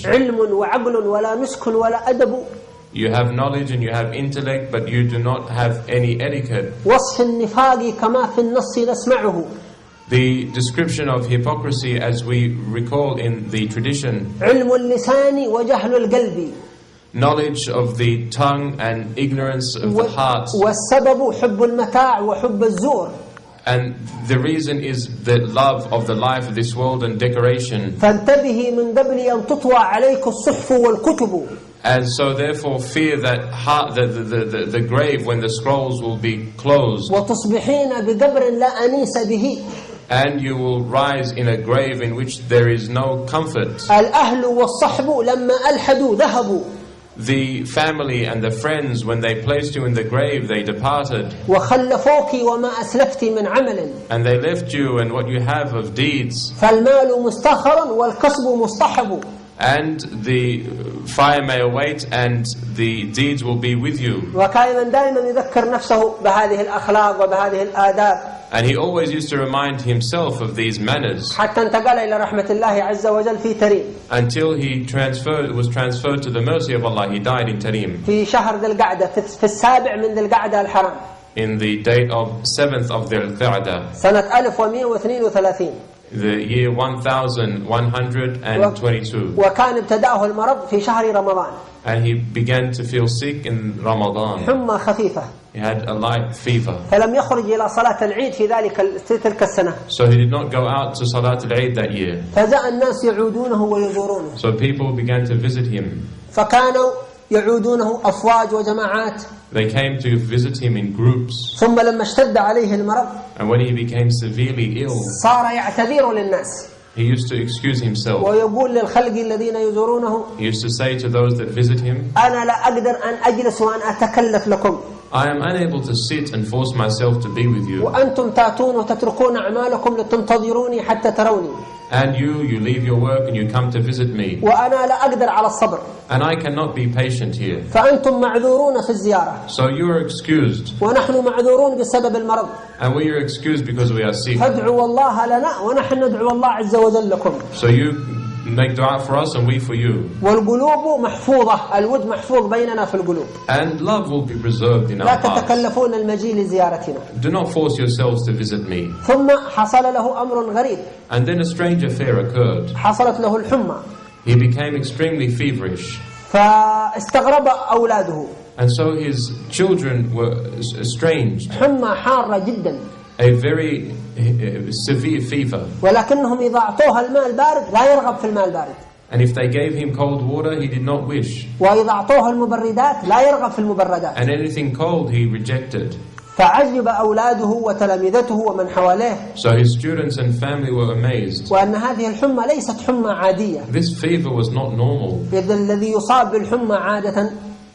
علم وعقل ولا نسك ولا أدب. You have knowledge and you have intellect, but you do not have any etiquette. وصف النفاق كما في النص نسمعه. The description of hypocrisy, as we recall in the tradition, علم اللسان وجهل القلب. Knowledge of the tongue and ignorance of the heart. والسبب حب المتاع وحب الزور. And the reason is the love of the life of this world and decoration. فانتبهي من قبل أن تطوى عليك الصحف والكتب. And so therefore fear that the grave when the scrolls will be closed. وتصبحين بقبر لا أنيس به. And you will rise in a grave in which there is no comfort. الأهل والصحب لما ألحدوا ذهبوا. The family and the friends, when they placed you in the grave, they departed. وخلفوك وما أسلفت من عمل. And they left you and what you have of deeds. فالمال مستخر والكسب مصطحب. And the fire may await and the deeds will be with you. وكان دائما يذكر نفسه بهذه الأخلاق وبهذه الآداب. And he always used to remind himself of these manners. حتى انتقل إلى رحمة الله عز وجل في تريم. Until he was transferred to the mercy of Allah. He died in Tarim. في شهر ذي القعدة في السابع من ذي القعدة الحرام. In the date of 7th of Dhul Qa'dah. سنة 1132. The year 1122. وكان ابتدأه المرض في شهر رمضان. And he began to feel sick in Ramadan. حمى خفيفة. He had a light fever. فلم يخرج إلى صلاة العيد في تلك السنة. So he did not go out to Salat al-Eid that year. فجاء الناس يعودونه ويزورونه. So people began to visit him. فكانوا يعودونه أفواج وجماعات. They came to visit him in groups. ثم لما اشتد عليه المرض. And when he became severely ill, صار يعتذر للناس. he used to excuse himself. ويقول للخلق الذين يزورونه. He used to say to those that visit him, أنا لا أقدر أن أجلس وأن أتكلف لكم. I am unable to sit and force myself to be with you. وأنتم تأتون وتتركون أعمالكم لتنتظروني حتى تروني. And you leave your work and you come to visit me. وأنا لا أقدر على الصبر. And I cannot be patient here. فأنتم معذورون في الزيارة. So you are excused. ونحن معذورون بسبب المرض. And we are excused because we are sick. فادعوا الله لنا ونحن ندعو الله عز وجل لكم. So you make dua for us and we for you. والقلوب محفوظة. الود محفوظ بيننا في القلوب. And love will be preserved in our لا hearts. تتكلفون المجيء لزيارتنا. Do not force yourselves to visit me. ثم حصل له أمر غريب. And then a strange affair occurred. حصلت له الحمى. He became extremely feverish. فاستغرب أولاده. And so his children were estranged. حمى حارة جدا. A very severe fever. ولكنهم إذا أعطوها الماء البارد لا يرغب في الماء البارد. And if they gave him cold water, he did not wish. وإذا أعطوها المبردات لا يرغب في المبردات. And anything cold he rejected. فعجب أولاده وتلامذته ومن حواليه. So his students and family were amazed. وأن هذه الحمى ليست حمى عادية. This fever was not normal. إذ الذي يصاب بالحمى عادة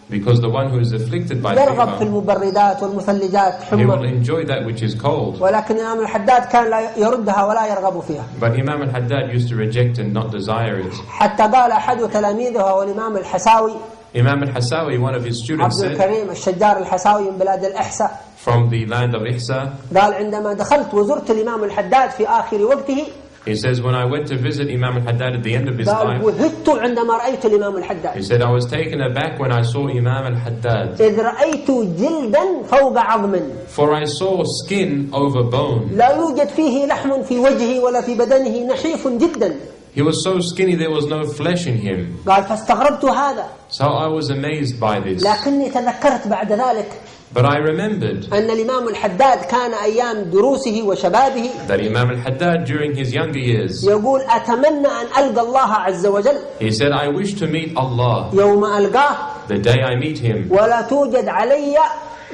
Because the one who is afflicted by يرغب في fever, المبردات والمثلجات he will حمى. enjoy that which is cold. ولكن إمام الحداد كان لا يردها ولا يرغب فيها. But Imam al-Hadaad used to reject and not desire it. حتى قال أحد تلاميذه هو الإمام الحساوي Imam al-Hasawi, one of his students, عبد said, الكريم الشجار الحساوي من بلاد الإحساء. from the land of Ihsa, قال عندما دخلت وزرت الإمام الحداد في آخر وقته. he says, when I went to visit Imam al-Hadaad at the end of his قال life, وهدت عندما رأيت الإمام الحداد. he said, I was taken aback when I saw Imam al-Hadaad. إذ رأيت جلدا فوق عظم. For I saw skin over bone. لا يوجد فيه لحم في وجهه ولا في بدنه نحيف جدا. He was so skinny there was no flesh in him. قال فاستغربت هذا. So I was amazed by this. لكني تذكرت بعد ذلك But I remembered أن الإمام الحداد كان أيام دروسه وشبابه that Imam al-Hadaad during his younger years, يقول أتمنى أن ألقى الله عز وجل he said, I wish to meet Allah يوم ألقاه the day I meet him, ولا توجد علي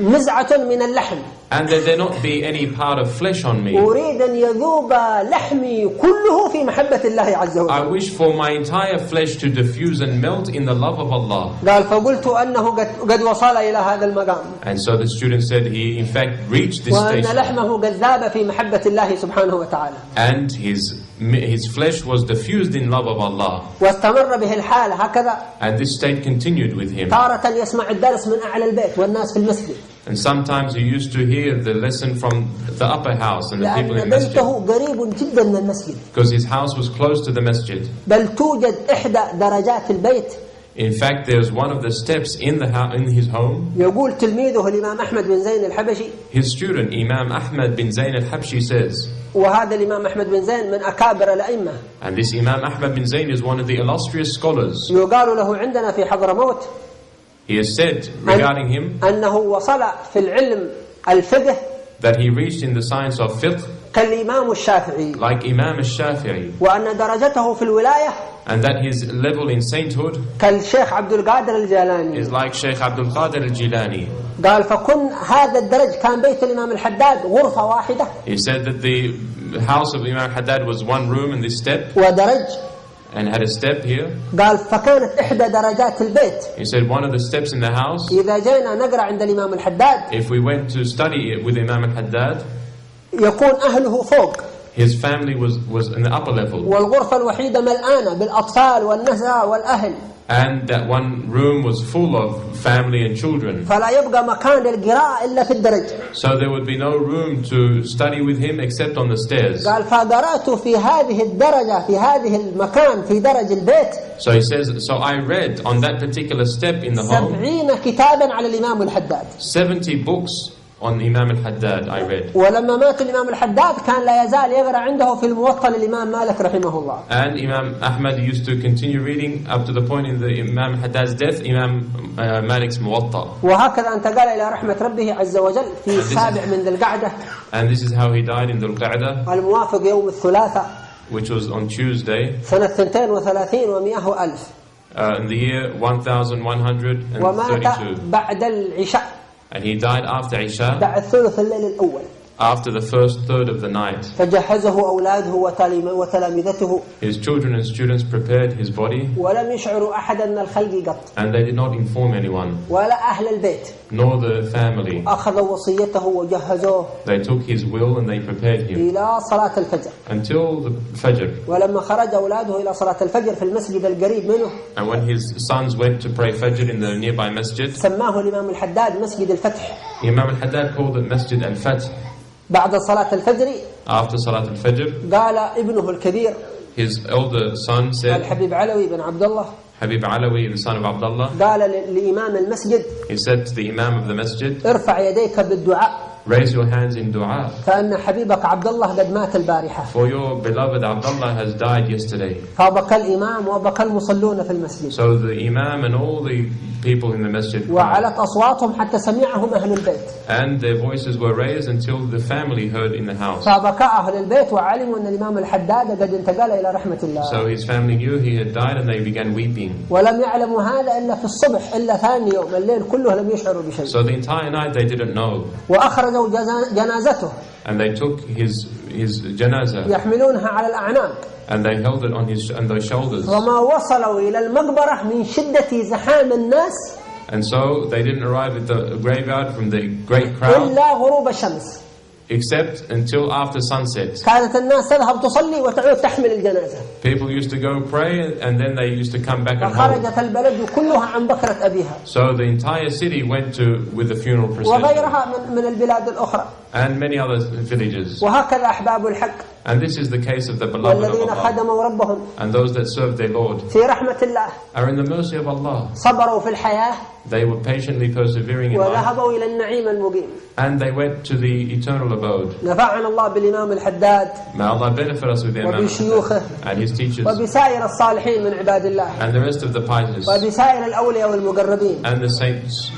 مزعة من اللحم. and that there not be any part of flesh on me. أريد أن يذوب لحمي كله في محبة الله عز وجل. I wish for my entire flesh to diffuse and melt in the love of Allah. قال فقلت أنه قد وصل إلى هذا المقام. And so the student said he in fact reached this وأن station. لحمه قد ذاب في محبة الله سبحانه وتعالى. And his his flesh was diffused in love of Allah. واستمر به الحال هكذا. And this state continued with him. تارة يسمع الدرس من أعلى البيت والناس في المسجد. And sometimes he used to hear the lesson from the upper house and the people in لأن the masjid. بيته قريب جدا من المسجد. Because his house was close to the masjid. بل توجد إحدى درجات البيت. In fact, there's one of the steps in his home. يقول تلميذه الإمام أحمد بن زين الحبشي. His student Imam Ahmad bin Zayn al-Habshi says. وهذا الإمام أحمد بن زين من أكابر الأئمة. And this Imam Ahmad bin Zayn is one of the illustrious scholars. يقال له عندنا في حضرموت. He has said regarding him أنه وصل في العلم الفقه that he reached in the science of fiqh كالإمام الشافعي. like Imam al-Shafi'i. وأن درجته في الولاية And that his level in sainthood كالشيخ عبد القادر الجيلاني. is like Sheikh Abdul Qadir al-Jilani. قال فكن هذا الدرج كان بيت الإمام الحداد غرفة واحدة. He said that the house of Imam Haddad was one room in this step ودرج. and had a step here. قال فكانت إحدى درجات البيت. He said one of the steps in the house, إذا جينا نقرأ عند الإمام الحداد if we went to study it with Imam al-Haddad, يكون أهله فوق. his family was in the upper level. والغرفة الوحيدة ملآنة بالأطفال والنساء والأهل. And that one room was full of family and children. فلا يبقى مكان للقراءة إلا في الدرج. So there would be no room to study with him except on the stairs. قال فقرأت في هذه الدرجة في هذه المكان في درج البيت. So he says, so I read on that particular step in the home 70 كتابا على الإمام الحداد. 70 books on Imam al-Haddad I read. ولما مات الإمام الحداد كان لا يزال يقرأ عنده في الموطأ للإمام مالك رحمه الله. And Imam Ahmad used to continue reading up to the point in the Imam Haddad's death, Imam Malik's Muwatta. وهكذا انتقل إلى رحمة ربه عز وجل في السابع من ذي القعدة. And this is how he died in Dhul Qa'dah, الموافق يوم الثلاثاء which was on Tuesday, سنة 32 و100 ألف. in the year 1132. ومات بعد العشاء. And he died after Isha, بعد ثلث الليل الأول. after the first third of the night. فجهزه أولاده وتلامذته. His children and students prepared his body, ولم يشعروا أحدا من الخلق قط. and they did not inform anyone, ولا أهل البيت. nor the family. أخذوا وصيته وجهزوه. They took his will and they prepared him إلى صلاة الفجر. until the Fajr. ولما خرج أولاده إلى صلاة الفجر في المسجد القريب منه. And when his sons went to pray Fajr in the nearby masjid, سماه الإمام الحداد مسجد الفتح. Imam al-Haddad called it Masjid al-Fath. بعد صلاة الفجر After Salat al-Fajr, قال ابنه الكبير his elder son said, الحبيب علوي بن عبد الله Habib Alawi, the son of Abdullah, قال لإمام المسجد he said to the Imam of the masjid, ارفع يديك بالدعاء raise your hands in dua, فأن حبيبك عبد الله قد مات البارحة. for your beloved Abdullah has died yesterday. فبكى الإمام وبكى المصلون في المسجد. So the Imam and all the people in the masjid cried, وعلت أصواتهم حتى سمعهم أهل البيت. and their voices were raised until the family heard in the house. فبكى أهل البيت وعلموا أن الإمام الحداد قد انتقل إلى رحمة الله. So his family knew he had died and they began weeping. ولم يعلموا هذا إلا في الصبح إلا ثاني يوم الليل كله لم يشعروا بشيء. So the entire night they didn't know. وأخرجوا جنازته. And they took his janazah يحملونها على الأعناق. and they held it on their shoulders. وما وصلوا إلى المقبرة من شدة زحام الناس. And so they didn't arrive at the graveyard from the great crowd إلا غروب الشمس. except until after sunset. كانت الناس تذهب تصلي وتعود تحمل الجنازة. People used to go pray and then they used to come back and hold. فخرجت البلد كلها عن بكرة أبيها. So the entire city went with the funeral procession. وغيرها من البلاد الأخرى. And many other villages. وهكذا أحباب الحق. And this is the case of the beloved of والذين Allah. خدموا ربهم. And those that serve their Lord في رحمة الله. are in the mercy of Allah. صبروا في الحياة. They were patiently persevering in life. وذهبوا إلى النعيم المقيم. And they went to the eternal abode. نفعنا الله بالإمام الحداد. May Allah benefit us with the Imam وبشيوخه. and his teachers وبسائر الصالحين من عباد الله. and the rest of the pious وبسائر الأولياء والمقربين. and the saints.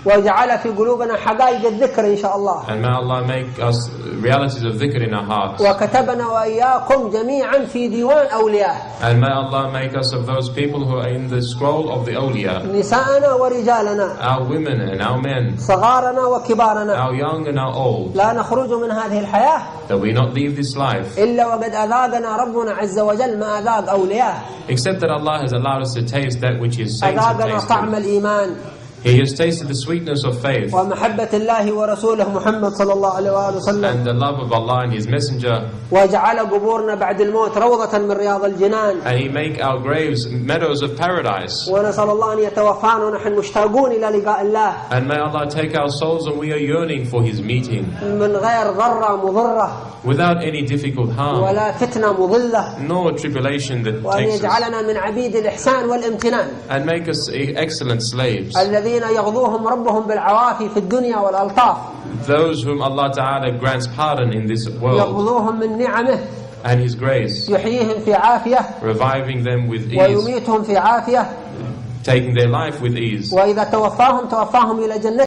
وجعل في قلوبنا حقائق الذكر إن شاء الله. And may Allah make us realities of dhikr in our hearts. وكتبنا وإياكم جميعا في ديوان أولياء. And may Allah make us of those people who are in the scroll of the awliya. نساءنا ورجالنا. Our women and our men. صغارنا وكبارنا. Our young and our old. لا نخرج من هذه الحياة. That we not leave this life. إلا وقد أذاقنا ربنا عز وجل ما أذاق أولياء. Except that Allah has allowed us to taste that which His saints have أذاقنا طعم tasted. الإيمان. He has tasted the sweetness of faith ومحبة الله ورسوله محمد صلى الله عليه وآله وسلم and the love of Allah and His Messenger, وجعل قبورنا بعد الموت روضة من رياض الجنان and He make our graves meadows of paradise. ونسأل الله أن يتوفانا ونحن مشتاقون إلى لقاء الله And may Allah take our souls and we are yearning for His meeting من غير ضرة مضرة without any difficult harm ولا فتنة مضلة nor tribulation that وأن takes us, يجعلنا من عبيد الإحسان والامتنان and make us excellent slaves, الذين يغضوهم ربهم بالعوافي في الدنيا والألطاف those whom Allah Ta'ala grants pardon in this world يغضوهم من نعمه and His grace, يحييهم في عافية reviving them with ease, ويميتهم في عافية taking their life with ease. وإذا توفاهم إلى جنة